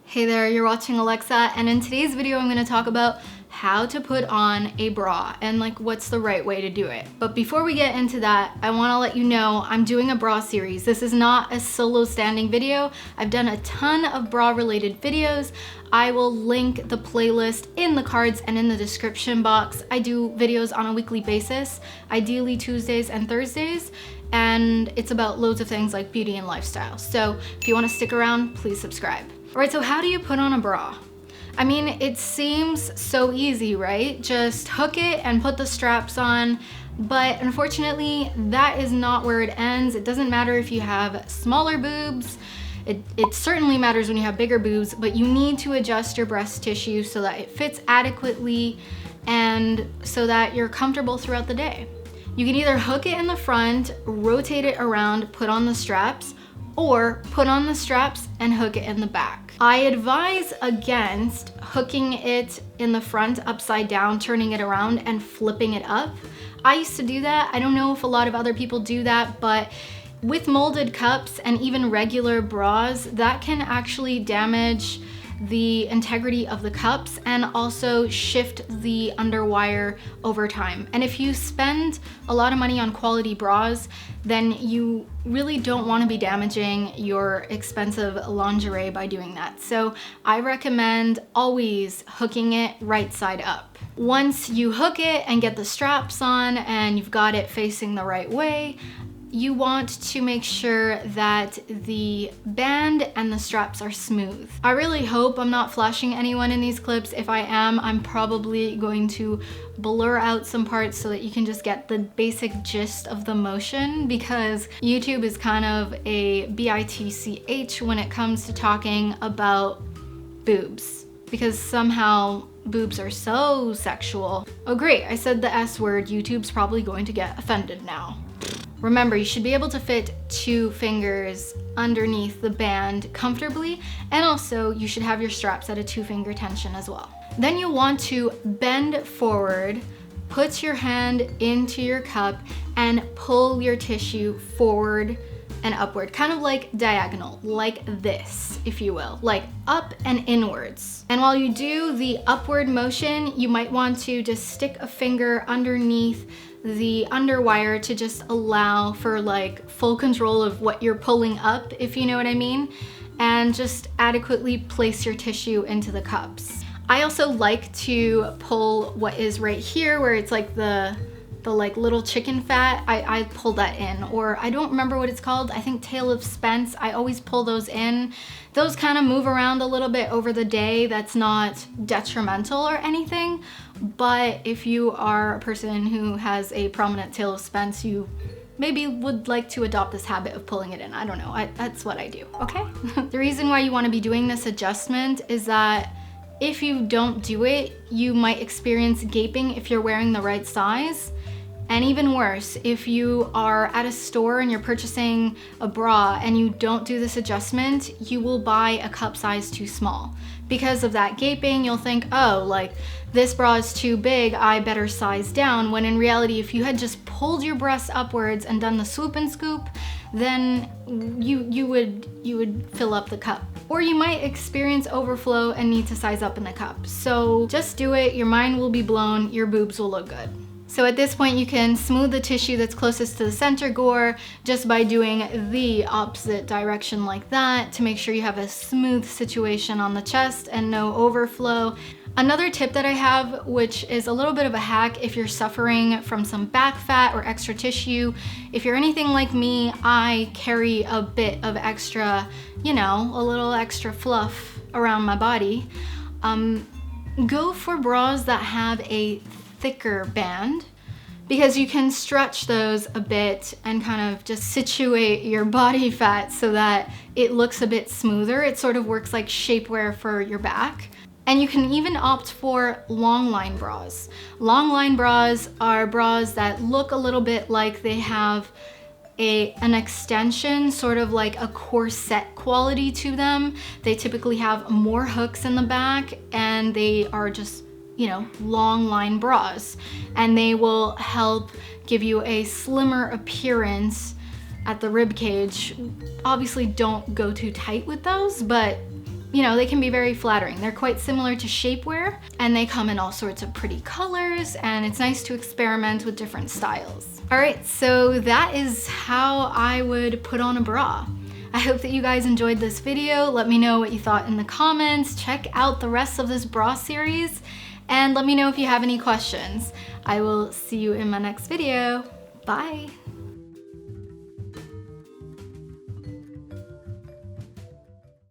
Hey there, you're watching Alexa, and in today's video I'm going to talk about how to put on a bra and like what's the right way to do it. But before we get into that, I want to let you know I'm doing a bra series. This is not a solo standing video. I've done a ton of bra related videos. I will link the playlist in the cards and in the description box. I do videos on a weekly basis, ideally Tuesdays and Thursdays, and it's about loads of things like beauty and lifestyle. So if you want to stick around, please subscribe. All right, so how do you put on a bra? I mean, it seems so easy, right? Just hook it and put the straps on. But unfortunately, that is not where it ends. It doesn't matter if you have smaller boobs. It certainly matters when you have bigger boobs, but you need to adjust your breast tissue so that it fits adequately and so that you're comfortable throughout the day. You can either hook it in the front, rotate it around, put on the straps, or put on the straps and hook it in the back. I advise against hooking it in the front upside down, turning it around and flipping it up. I used to do that. I don't know if a lot of other people do that, but with molded cups and even regular bras, that can actually damage the integrity of the cups and also shift the underwire over time. And if you spend a lot of money on quality bras, then you really don't want to be damaging your expensive lingerie by doing that. So I recommend always hooking it right side up. Once you hook it and get the straps on and you've got it facing the right way, you want to make sure that the band and the straps are smooth. I really hope I'm not flashing anyone in these clips. If I am, I'm probably going to blur out some parts so that you can just get the basic gist of the motion, because YouTube is kind of a bitch when it comes to talking about boobs, because somehow boobs are so sexual. Oh great, I said the S word. YouTube's probably going to get offended now. Remember, you should be able to fit 2 fingers underneath the band comfortably, and also you should have your straps at a 2-finger tension as well. Then you want to bend forward, put your hand into your cup, and pull your tissue forward and upward, kind of like diagonal, like this, if you will, like up and inwards. And while you do the upward motion, you might want to just stick a finger underneath the underwire to just allow for like full control of what you're pulling up, if you know what I mean, and just adequately place your tissue into the cups. I also like to pull what is right here where it's like the like little chicken fat. I pull that in, or I don't remember what it's called. I think tail of Spence. I always pull those in. Those kind of move around a little bit over the day. That's not detrimental or anything, but if you are a person who has a prominent tail of Spence, you maybe would like to adopt this habit of pulling it in. I don't know, that's what I do, okay? The reason why you want to be doing this adjustment is that if you don't do it, you might experience gaping if you're wearing the right size. And even worse, if you are at a store and you're purchasing a bra and you don't do this adjustment, you will buy a cup size too small. Because of that gaping, you'll think, oh, like this bra is too big, I better size down. When in reality, if you had just pulled your breast upwards and done the swoop and scoop, then you would fill up the cup. Or you might experience overflow and need to size up in the cup. So just do it, your mind will be blown, your boobs will look good. So at this point, you can smooth the tissue that's closest to the center gore just by doing the opposite direction like that to make sure you have a smooth situation on the chest and no overflow. Another tip that I have, which is a little bit of a hack if you're suffering from some back fat or extra tissue, if you're anything like me, I carry a bit of extra, you know, a little extra fluff around my body. Go for bras that have a thicker band, because you can stretch those a bit and kind of just situate your body fat so that it looks a bit smoother. It sort of works like shapewear for your back. And you can even opt for long line bras. Long line bras are bras that look a little bit like they have an extension, sort of like a corset quality to them. They typically have more hooks in the back and they are just, you know, long line bras, and they will help give you a slimmer appearance at the rib cage. Obviously don't go too tight with those, but you know, they can be very flattering. They're quite similar to shapewear, and they come in all sorts of pretty colors, and it's nice to experiment with different styles. All right, so that is how I would put on a bra. I hope that you guys enjoyed this video. Let me know what you thought in the comments. Check out the rest of this bra series, and let me know if you have any questions. I will see you in my next video. Bye.